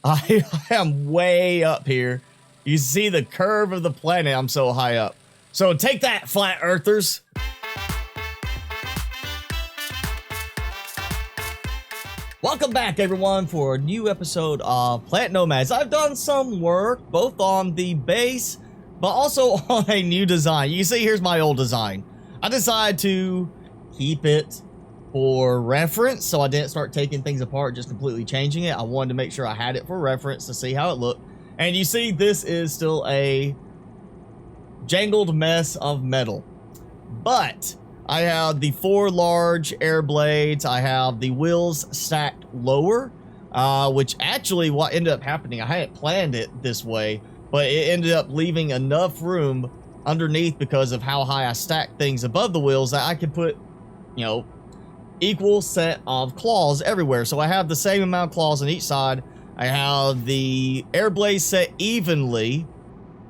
I am way up here. You see the curve of the planet. I'm so high up. So take that, flat earthers. Welcome back, everyone, for a new episode of Planet Nomads. I've done some work, both on the base, but also on a new design. You see, here's my old design. I decided to keep it for reference, so I didn't start taking things apart, just completely changing it. I wanted to make sure I had it for reference to see how it looked. And you see, this is still a jangled mess of metal. But I have the 4 large air blades. I have the wheels stacked lower, which actually what ended up happening, I hadn't planned it this way, but it ended up leaving enough room underneath because of how high I stacked things above the wheels that I could put, you know, equal set of claws everywhere. So I have the same amount of claws on each side. I have the air blades set evenly,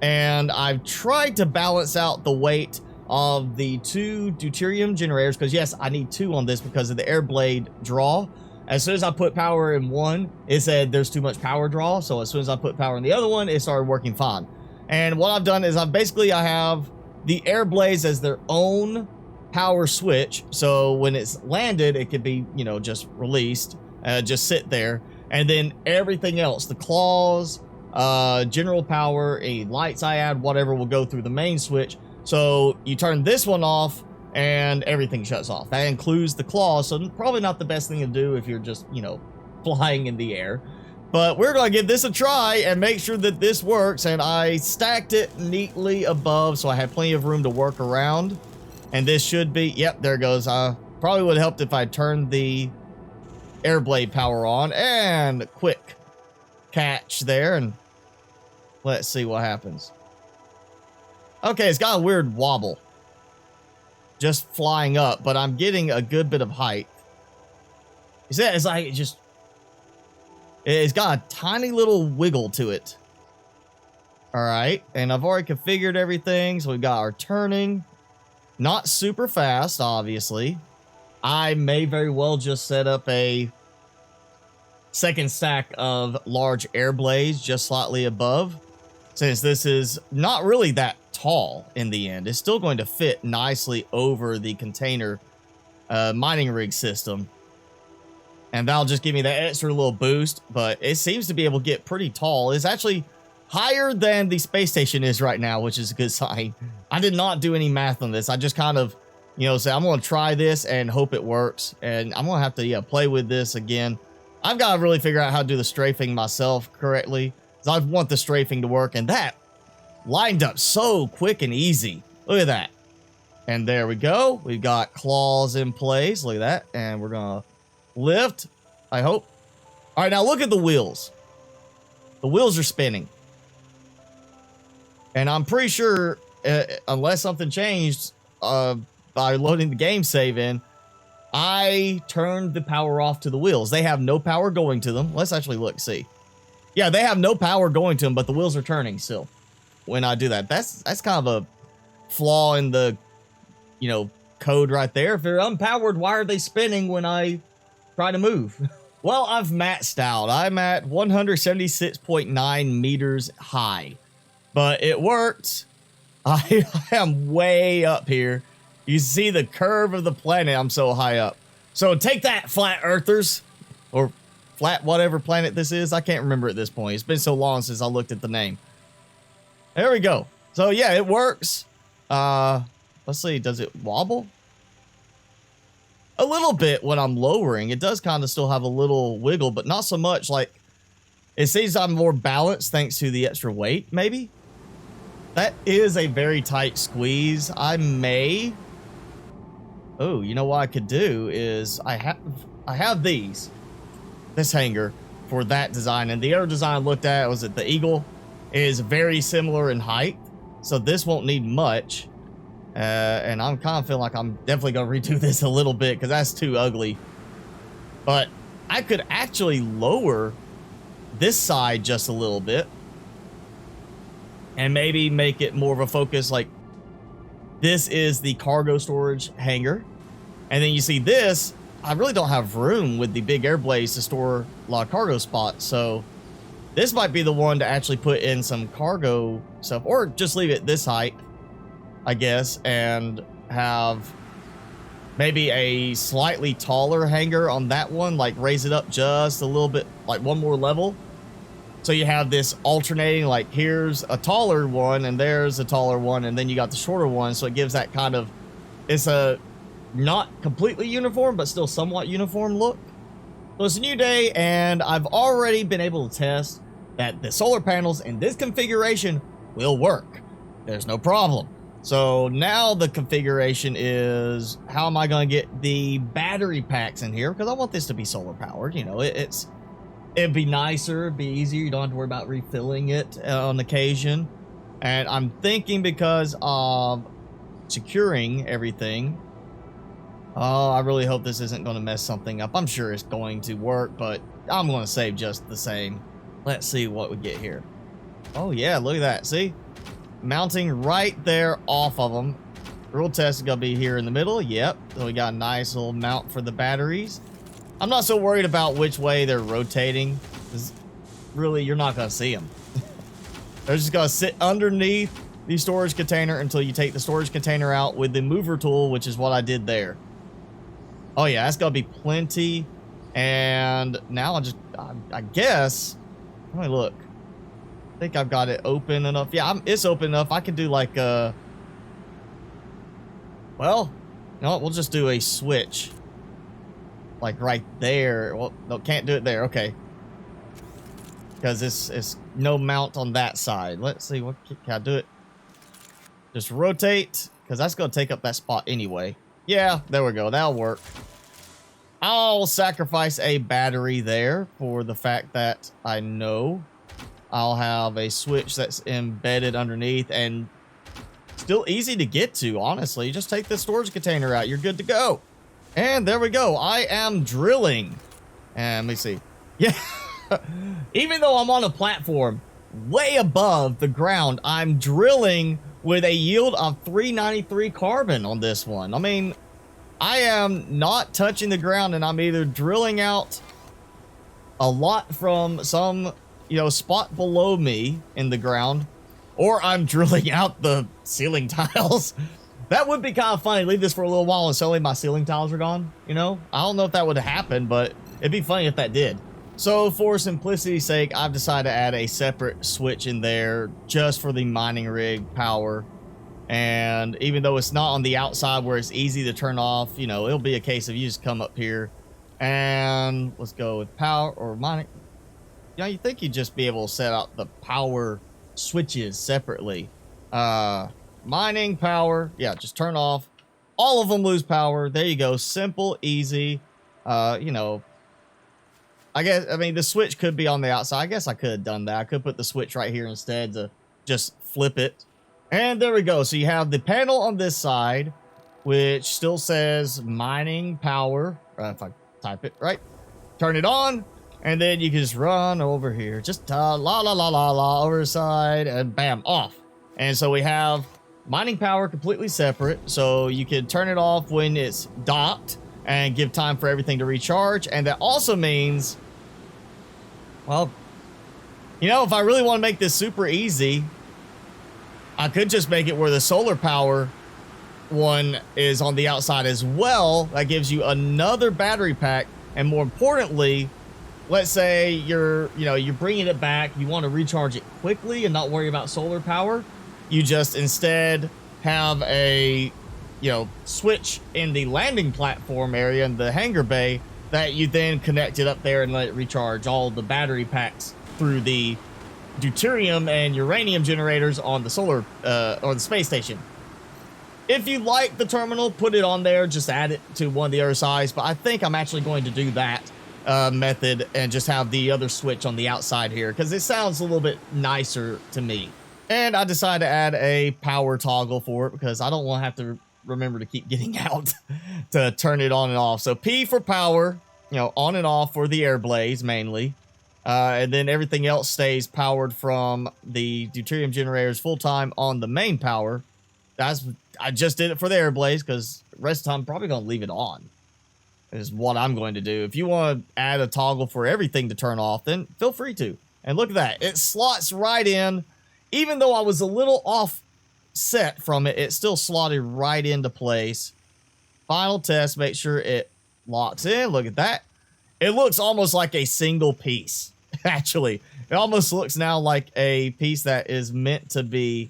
and I've tried to balance out the weight of the 2 deuterium generators, because yes, I need 2 on this because of the air blade draw. As soon as I put power in one, it said there's too much power draw, so as soon as I put power in the other one, it started working fine. And what I've done is I have the air blades as their own power switch, so when it's landed, it could be, you know, just released, just sit there, and then everything else, the claws, general power, any lights I add, whatever, will go through the main switch. So you turn this one off and everything shuts off. That includes the claws, so probably not the best thing to do if you're just, you know, flying in the air. But we're going to give this a try and make sure that this works. And I stacked it neatly above, so I had plenty of room to work around. And this should be, yep, there it goes. Probably would have helped if I turned the air blade power on. And quick catch there, and let's see what happens. Okay, it's got a weird wobble. Just flying up, but I'm getting a good bit of height. You see, it's like it's got a tiny little wiggle to it. All right, and I've already configured everything, so we've got our turning. Not super fast, obviously. I may very well just set up a second stack of large air blades just slightly above, since this is not really that tall in the end. It's still going to fit nicely over the container mining rig system, and that'll just give me that extra little boost. But it seems to be able to get pretty tall. It's actually higher than the space station is right now, which is a good sign. I did not do any math on this. I just kind of, you know, say I'm going to try this and hope it works, and I'm going to have to play with this again. I've got to really figure out how to do the strafing myself correctly, because I want the strafing to work, and that lined up so quick and easy. Look at that. And there we go. We've got claws in place. Look at that. And we're going to lift, I hope. All right, now look at the wheels. The wheels are spinning. And I'm pretty sure, unless something changed by loading the game save in, I turned the power off to the wheels. They have no power going to them. Let's actually look, see. Yeah, they have no power going to them, but the wheels are turning still when I do that. That's kind of a flaw in the, you know, code right there. If they're unpowered, why are they spinning when I try to move? Well, I've maxed out. I'm at 176.9 meters high, but it worked. I am way up here. You see the curve of the planet. I'm so high up. So take that, flat earthers, or flat whatever planet this is. I can't remember at this point. It's been so long since I looked at the name. There we go. So yeah, it works. Let's see, does it wobble? A little bit when I'm lowering. It does kind of still have a little wiggle, but not so much. Like, it seems I'm more balanced thanks to the extra weight, maybe? That is a very tight squeeze. I may... Oh, you know what I could do is I have this hanger for that design, and the other design I looked at was the Eagle. Is very similar in height, so this won't need much. And I'm kind of feeling like I'm definitely gonna redo this a little bit because that's too ugly. But I could actually lower this side just a little bit and maybe make it more of a focus. Like, this is the cargo storage hangar, and then you see this. I really don't have room with the big air blades to store a lot of cargo spots, so This might be the one to actually put in some cargo stuff, or just leave it this height, I guess, and have maybe a slightly taller hangar on that one, like raise it up just a little bit, like one more level. So you have this alternating, like here's a taller one and there's a taller one, and then you got the shorter one. So it gives that kind of, it's a not completely uniform, but still somewhat uniform look. So it's a new day, and I've already been able to test that the solar panels in this configuration will work. There's no problem. So now the configuration is, how am I going to get the battery packs in here? Because I want this to be solar powered. You know, it'd be nicer, it'd be easier. You don't have to worry about refilling it on occasion. And I'm thinking, because of securing everything, oh, I really hope this isn't going to mess something up. I'm sure it's going to work, but I'm going to save just the same. Let's see what we get here. Oh yeah, look at that. See? Mounting right there off of them. Real test is going to be here in the middle. Yep. So we got a nice little mount for the batteries. I'm not so worried about which way they're rotating, because really, you're not going to see them. They're just going to sit underneath the storage container until you take the storage container out with the mover tool, which is what I did there. Oh yeah, that's going to be plenty. And now I guess, let me look. I think I've got it open enough. Yeah, it's open enough. I can do like a, well, no, we'll just do a switch. Like right there. Well, no, can't do it there. Okay. Because it's no mount on that side. Let's see, what can I do it? Just rotate, because that's going to take up that spot anyway. Yeah, there we go. That'll work. I'll sacrifice a battery there for the fact that I know I'll have a switch that's embedded underneath and still easy to get to, honestly. Just take the storage container out. You're good to go. And there we go. I am drilling. And let me see. Yeah. Even though I'm on a platform way above the ground, I'm drilling with a yield of 393 carbon on this one. I mean, I am not touching the ground, and I'm either drilling out a lot from some, you know, spot below me in the ground, or I'm drilling out the ceiling tiles. That would be kind of funny. Leave this for a little while and suddenly my ceiling tiles are gone, you know? I don't know if that would happen, but it'd be funny if that did. So for simplicity's sake, I've decided to add a separate switch in there just for the mining rig power. And even though it's not on the outside where it's easy to turn off, you know, it'll be a case of you just come up here and let's go with power or mining. You know, you think you'd just be able to set out the power switches separately. Mining power. Yeah, just turn off. All of them lose power. There you go. Simple, easy. You know, I mean, the switch could be on the outside. I guess I could have done that. I could put the switch right here instead to just flip it. And there we go. So you have the panel on this side, which still says mining power. If I type it right, turn it on, and then you can just run over here. Just la la la la la over the side, and bam, off. And so we have mining power completely separate. So you can turn it off when it's docked and give time for everything to recharge. And that also means, well, you know, if I really want to make this super easy, I could just make it where the solar power one is on the outside as well. That gives you another battery pack. And more importantly, let's say you're bringing it back. You want to recharge it quickly and not worry about solar power. You just instead have a, you know, switch in the landing platform area in the hangar bay that you then connect it up there and let it recharge all the battery packs through the deuterium and uranium generators on the solar or the space station. If you like the terminal, put it on there, just add it to one of the other sides. But I think I'm actually going to do that method and just have the other switch on the outside here because it sounds a little bit nicer to me. And I decided to add a power toggle for it because I don't want to have to remember to keep getting out to turn it on and off. So P for power, you know, on and off for the air blades mainly. And then everything else stays powered from the deuterium generators full time on the main power. I just did it for the air blades because the rest of the time I'm probably going to leave it on. Is what I'm going to do. If you want to add a toggle for everything to turn off, then feel free to. And look at that. It slots right in. Even though I was a little offset from it, it still slotted right into place. Final test, make sure it locks in. Look at that. It looks almost like a single piece, actually. It almost looks now like a piece that is meant to be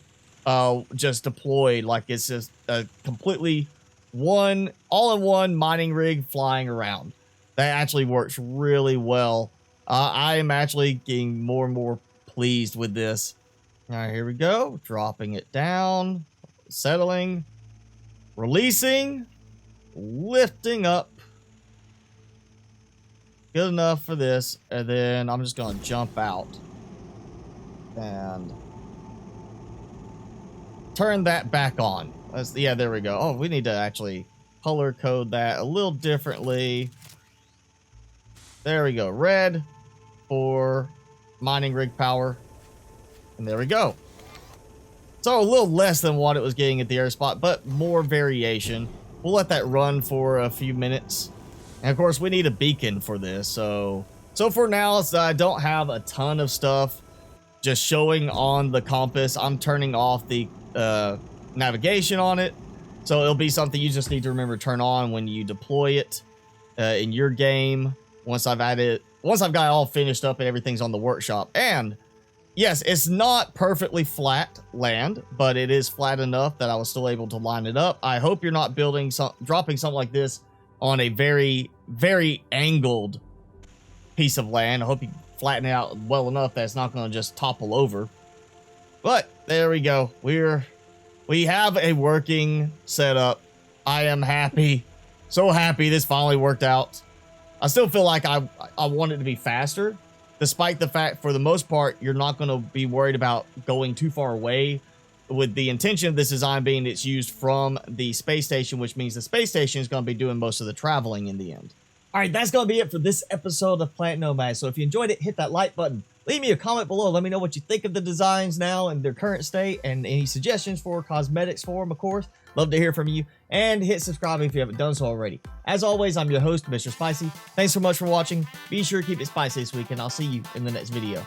just deployed, like it's just a completely all-in-one mining rig flying around. That actually works really well. I am actually getting more and more pleased with this. All right, here we go. Dropping it down, settling, releasing, lifting up. Good enough for this. And then I'm just going to jump out and turn that back on. Yeah, there we go. Oh, we need to actually color code that a little differently. There we go. Red for mining rig power. And there we go. So a little less than what it was getting at the air spot, but more variation. We'll let that run for a few minutes. And of course, we need a beacon for this. So for now, I don't have a ton of stuff just showing on the compass. I'm turning off the navigation on it. So it'll be something you just need to remember to turn on when you deploy it in your game. Once I've got it all finished up and everything's on the workshop. And yes, it's not perfectly flat land, but it is flat enough that I was still able to line it up. I hope you're not dropping something like this on a very, very angled piece of land. I hope you flatten it out well enough that it's not going to just topple over. But there we go. We have a working setup. I am happy. So happy this finally worked out. I still feel like I want it to be faster, despite the fact, for the most part, you're not going to be worried about going too far away, with the intention of this design being it's used from the space station, which means the space station is going to be doing most of the traveling in the end. All right, that's going to be it for this episode of Planet Nomads. So if you enjoyed it, hit that like button. Leave me a comment below. Let me know what you think of the designs now in their current state, and any suggestions for cosmetics for them, of course. Love to hear from you. And hit subscribe if you haven't done so already. As always, I'm your host, Mr. Spicy. Thanks so much for watching. Be sure to keep it spicy this week, and I'll see you in the next video.